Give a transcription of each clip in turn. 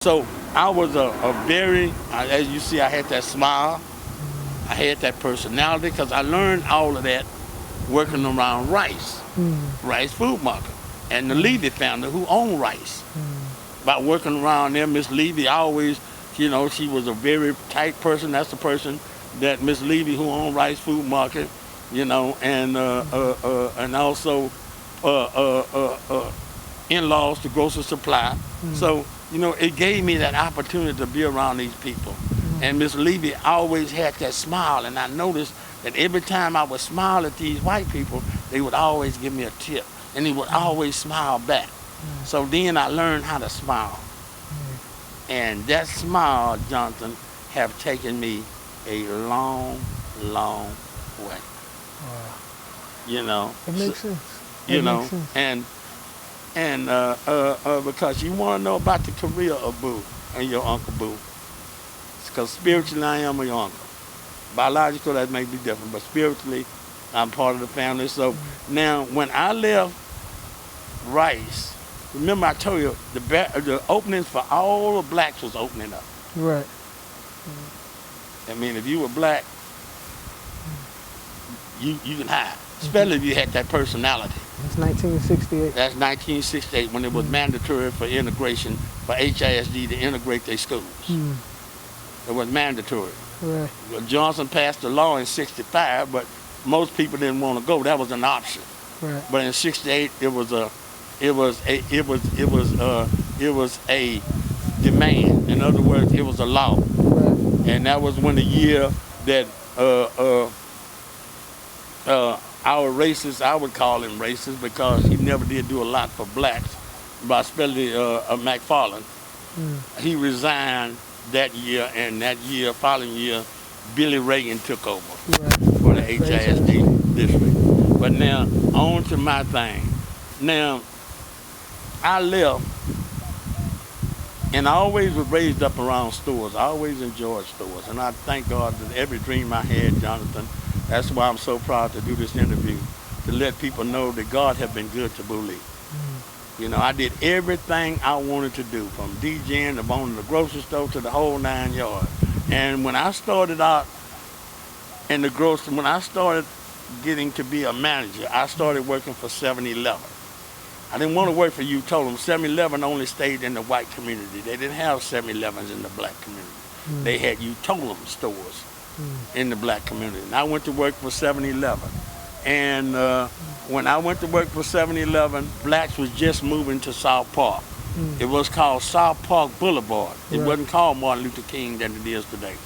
So I was as you see, I had that smile, I had that personality, because I learned all of that working around Rice Food Market, and the Levy family who owned Rice. By working around there, Miss Levy always, she was a very tight person. That's the person that Miss Levy, who owned Rice Food Market, and also in-laws to Grocery Supply. So, it gave me that opportunity to be around these people. And Miss Levy always had that smile, and I noticed that every time I would smile at these white people, they would always give me a tip, and they would always smile back. So then I learned how to smile. And that smile, Jonathan, have taken me a long, long way. Wow. It makes sense. Makes sense. And because you want to know about the career of Boo and your Uncle Boo. Because spiritually I am your uncle. Biological, that may be different, but spiritually I'm part of the family. So now when I left Rice, remember I told you the openings for all the blacks was opening up. Right. I mean, if you were black, you can hide, especially if you had that personality. That's 1968. That's 1968 when it was mandatory for integration, for HISD to integrate their schools. It was mandatory. Right. Well, Johnson passed the law in '65, but most people didn't want to go. That was an option. Right. But in '68, it was a demand. In other words, it was a law. Right. And that was when the year that our racists, I would call him racist because he never did do a lot for blacks, but especially McFarland. He resigned that year, and that year, following year, Billy Reagan took over for the HISD district. But now, on to my thing. Now, I left, and I always was raised up around stores. I always enjoyed stores, and I thank God that every dream I had, Jonathan, that's why I'm so proud to do this interview, to let people know that God has been good to Bully. I did everything I wanted to do, from DJing to owning the grocery store to the whole 9 yards. And when I started out in the grocery, when I started getting to be a manager, I started working for 7-Eleven. I didn't want to work for you, told them 7-Eleven only stayed in the white community. They didn't have 7-Elevens in the black community. They had Utolam stores in the black community. And I went to work for 7-Eleven. And when I went to work for 7-Eleven, blacks was just moving to South Park. It was called South Park Boulevard. It wasn't called Martin Luther King than it is today.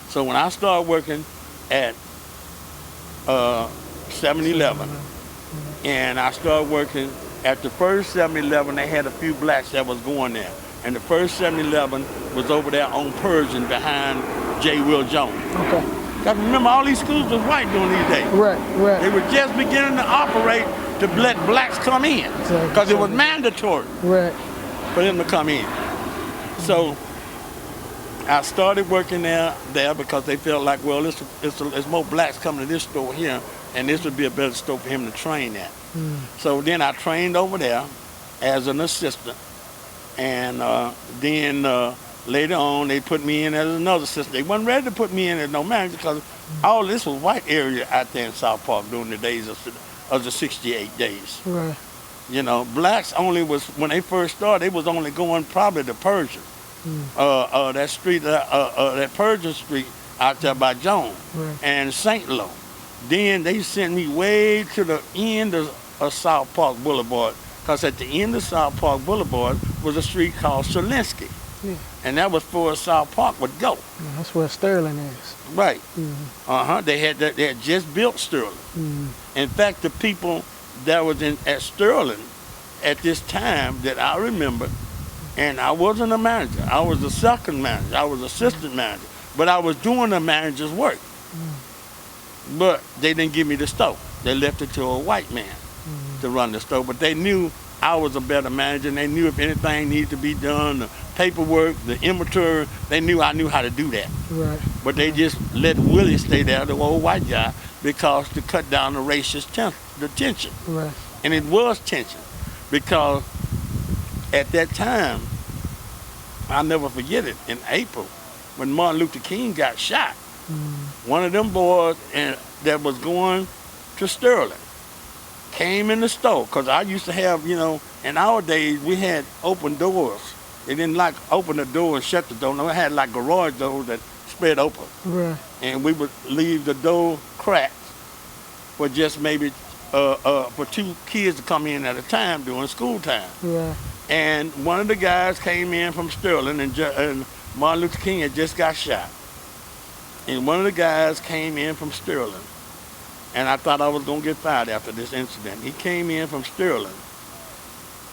So when I started working at 7-Eleven, and I started working at the first 7-Eleven, they had a few blacks that was going there. And the first 7-Eleven was over there on Persian behind J. Will Jones. Okay. Because remember, all these schools was white during these days. Right. They were just beginning to operate to let blacks come in. Because it was mandatory for them to come in. So I started working there because they felt like, well, it's more blacks coming to this store here, and this would be a better store for him to train at. So then I trained over there as an assistant, and then later on they put me in as another assistant. They wasn't ready to put me in as no manager because all this was white area out there in South Park during the days of the 68 days. Right. Blacks only was, when they first started, they was only going probably to Persian. That street, that Persian Street out there by Jones and St. Lo. Then they sent me way to the end of South Park Boulevard, because at the end of South Park Boulevard was a street called Solinsky. And that was where South Park would go. That's where Sterling is. Right. They had just built Sterling. In fact, the people that was at Sterling at this time that I remember, and I wasn't a manager. I was a second manager. I was assistant manager. But I was doing the manager's work. But they didn't give me the store. They left it to a white man to run the store. But they knew I was a better manager, and they knew if anything needed to be done, the paperwork, the inventory, I knew how to do that. Right. But they just let Willie stay there, the old white guy, because to cut down the racist tension. Right. And it was tension, because at that time, I'll never forget it, in April, when Martin Luther King got shot. One of them boys that was going to Sterling came in the store, because I used to have, in our days, we had open doors. They didn't like open the door and shut the door. No, we had like garage doors that spread open. Right. And we would leave the door cracked for just maybe for 2 kids to come in at a time during school time. Right. And one of the guys came in from Sterling, and Martin Luther King had just got shot. And one of the guys came in from Sterling, and I thought I was going to get fired after this incident. He came in from Sterling,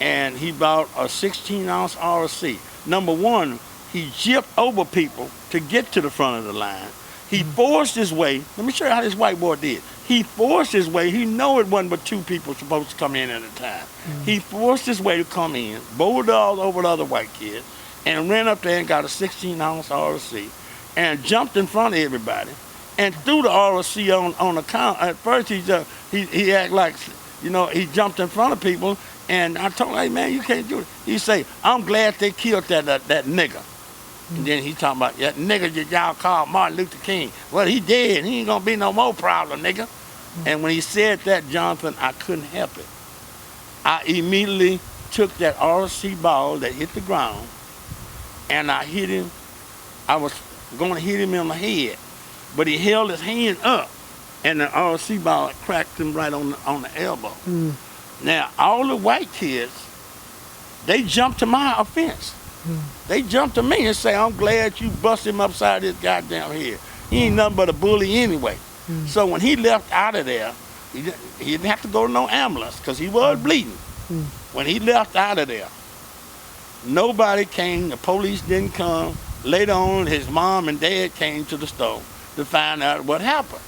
and he bought a 16-ounce RC. Number one, he jipped over people to get to the front of the line. He forced his way. Let me show you how this white boy did. He forced his way. He knew it wasn't but 2 people supposed to come in at a time. He forced his way to come in, bulldozed over the other white kids, and ran up there and got a 16-ounce RC and jumped in front of everybody and threw the RC on the counter. At first, he acted like, he jumped in front of people, and I told him, hey, man, you can't do it. He say, I'm glad they killed that nigga. And then he talking about that nigga that y'all call Martin Luther King. Well, he dead. He ain't gonna be no more problem, nigga. And when he said that, Jonathan, I couldn't help it. I immediately took that RC ball that hit the ground, and I hit him. I was going to hit him in the head, but he held his hand up, and the RC ball cracked him right on the elbow. Now, all the white kids, they jumped to my offense. They jumped to me and say, I'm glad you busted him upside his goddamn head. He ain't nothing but a bully anyway. So when he left out of there, he didn't have to go to no ambulance because he was bleeding. When he left out of there, nobody came, the police didn't come. Later on, his mom and dad came to the store to find out what happened.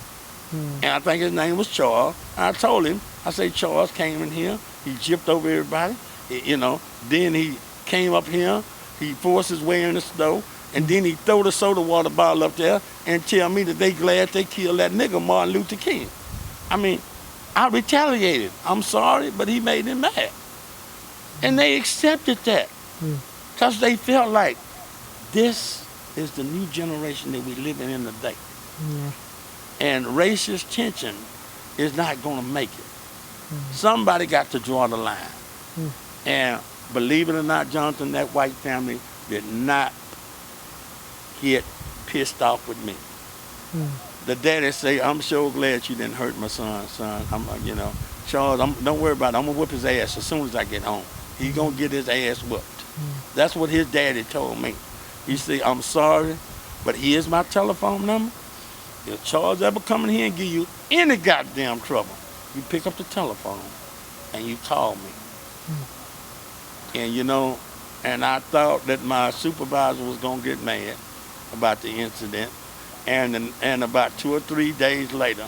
And I think his name was Charles. I told him, I said, Charles came in here, he jipped over everybody, then he came up here, he forced his way in the store, and then he threw the soda water bottle up there and tell me that they glad they killed that nigga Martin Luther King. I mean, I retaliated. I'm sorry, but he made them mad. And they accepted that because they felt like this is the new generation that we're living in today. And racist tension is not going to make it. Somebody got to draw the line. And believe it or not, Jonathan, that white family did not get pissed off with me. The daddy say, I'm so glad you didn't hurt my son. Charles, don't worry about it. I'm going to whip his ass as soon as I get home. He's going to get his ass whooped. That's what his daddy told me. He said, I'm sorry, but here's my telephone number. If Charles ever come in here and give you any goddamn trouble, you pick up the telephone and you call me. And and I thought that my supervisor was gonna get mad about the incident. And about 2 or 3 days later,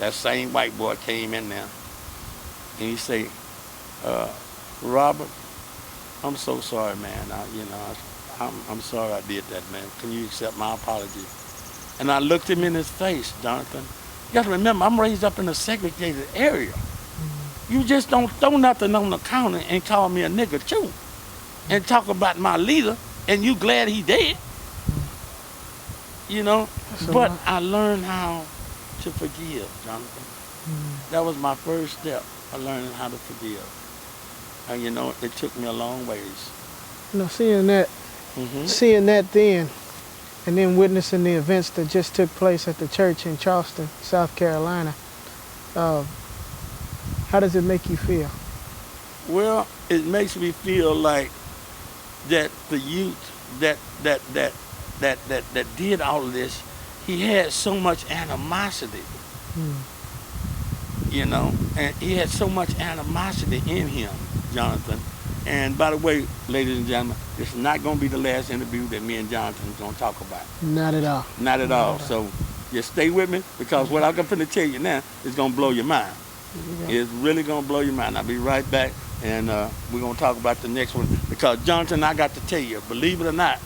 that same white boy came in there and he said, Robert, I'm so sorry, man. I'm sorry I did that, man. Can you accept my apology? And I looked him in his face, Jonathan. You got to remember, I'm raised up in a segregated area. You just don't throw nothing on the counter and call me a nigga too, and talk about my leader, and you glad he dead. But I learned how to forgive, Jonathan. That was my first step of learning how to forgive. And it took me a long ways. Seeing that then, and then witnessing the events that just took place at the church in Charleston, South Carolina, how does it make you feel? Well, it makes me feel like that the youth that did all of this, he had so much animosity, and he had so much animosity in him, Jonathan. And by the way, ladies and gentlemen, this is not going to be the last interview that me and Jonathan is going to talk about. Not at all. Not at all. So just stay with me, because what I'm going to tell you now is going to blow your mind. It's really going to blow your mind. I'll be right back, and we're going to talk about the next one. Because, Jonathan, I got to tell you, believe it or not,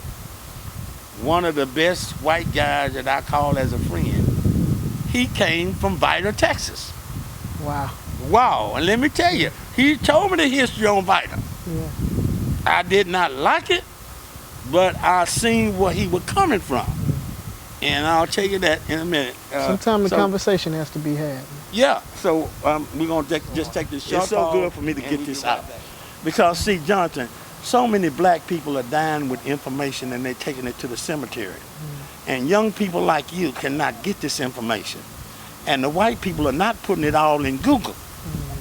one of the best white guys that I call as a friend, he came from Vida, Texas. Wow. And let me tell you, he told me the history on Vida. I did not like it, but I seen where he was coming from. And I'll tell you that in a minute. Sometimes the conversation has to be had. Yeah, so we're going to just take this short. It's so good for me to get this out. Because, see, Jonathan, so many black people are dying with information and they're taking it to the cemetery. And young people like you cannot get this information. And the white people are not putting it all in Google.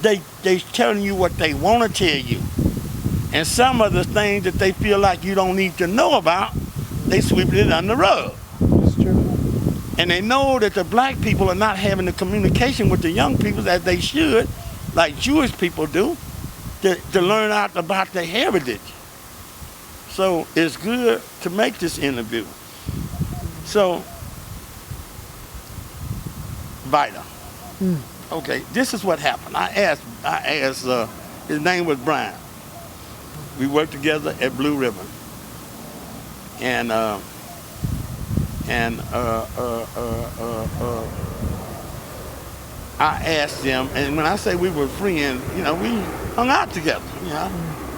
They telling you what they want to tell you. And some of the things that they feel like you don't need to know about, they sweeping it under the rug. That's true. And they know that the black people are not having the communication with the young people as they should, like Jewish people do, to learn out about their heritage. So it's good to make this interview. So, Vida. Okay, this is what happened. I asked, his name was Brian. We worked together at Blue Ribbon. And I asked him, and when I say we were friends, you know, we hung out together, you know.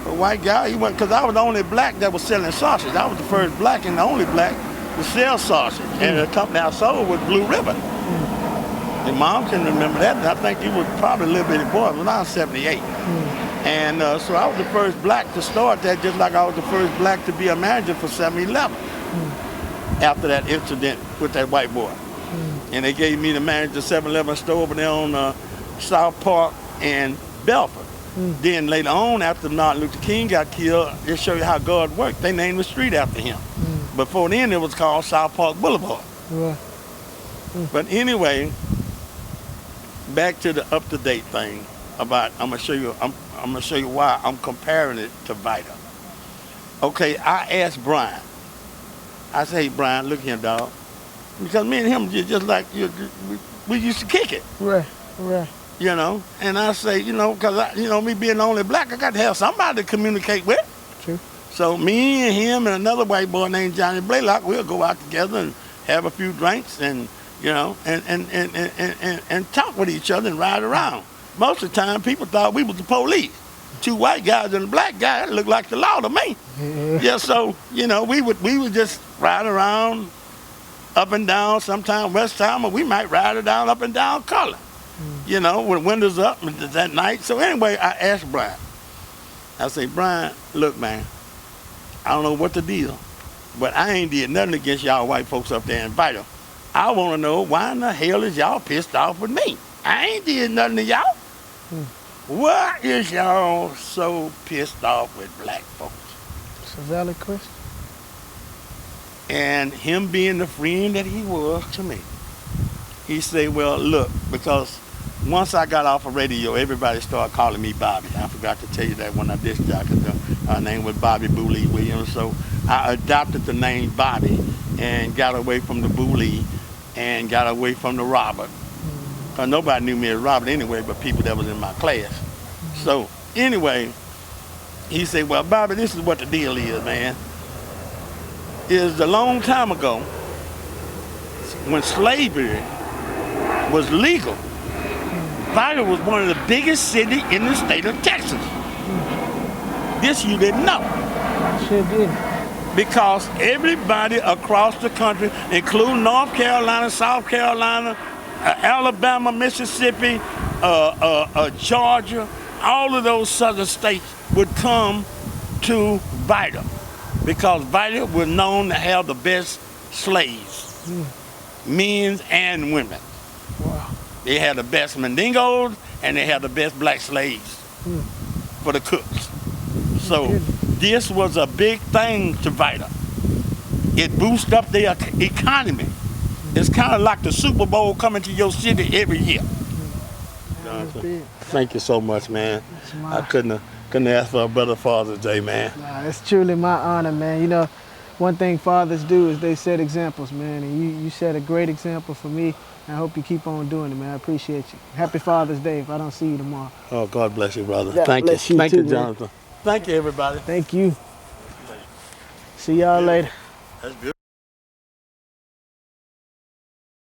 A white guy, he went, because I was the only black that was selling sausage. I was the first black and the only black to sell sausage. And the company I sold was Blue Ribbon. And Mom can remember that, and I think he was probably a little bitty boy, when I was 78. And so I was the first black to start that, just like I was the first black to be a manager for 7-Eleven. After that incident with that white boy. And they gave me the manager of the 7-Eleven store over there on South Park and Belford. Then later on, after Martin Luther King got killed, they show you how God worked. They named the street after him. Before then, it was called South Park Boulevard. But anyway, back to the up-to-date thing about, I'm gonna show you why I'm comparing it to Vida. Okay, I asked Brian. I say, hey, Brian, look here, dog. Because me and him just like, we used to kick it. Right. You know, and I say, you know, because, you know, me being the only black, I got to have somebody to communicate with. True. So me and him and another white boy named Johnny Blaylock, we'll go out together and have a few drinks and, you know, and talk with each other and ride around. Most of the time, people thought we was the police. 2 white guys and a black guy, that looked like the law to me. Yeah, so, you know, we would just ride around up and down, sometime West Time, or we might ride it down up and down Color. You know, with windows up that night. So anyway, I asked Brian. I say, Brian, look, man, I don't know what the deal, but I ain't did nothing against y'all white folks up there in Vida. I want to know why in the hell is y'all pissed off with me? I ain't did nothing to y'all. Why is y'all so pissed off with black folks? It's a valid question. And him being the friend that he was to me, he said, well, look, because once I got off of radio, everybody started calling me Bobby. I forgot to tell you that when I disc jockeyed. Her name was Bobby Booley Williams. So I adopted the name Bobby and got away from the Booley and got away from the Robert. Because nobody knew me as Robert anyway, but people that was in my class. So anyway, he said, well, Bobby, this is what the deal is, man. Is a long time ago, when slavery was legal, Vida was one of the biggest cities in the state of Texas. This you didn't know. Sure did. Because everybody across the country, including North Carolina, South Carolina, Alabama, Mississippi, Georgia, all of those southern states would come to Vida because Vida was known to have the best slaves, men and women. Wow. They had the best Mandingos and they had the best black slaves for the cooks. So this was a big thing to Vida. It boosted up their economy. It's kind of like the Super Bowl coming to your city every year. Thank you so much, man. I couldn't ask for a better Father's Day, man. Nah, it's truly my honor, man. You know, one thing fathers do is they set examples, man. And you set a great example for me. I hope you keep on doing it, man. I appreciate you. Happy Father's Day if I don't see you tomorrow. Oh, God bless you, brother. God Thank you. Thank you, Jonathan. Thank you, everybody. Thank you. See y'all later. That's good.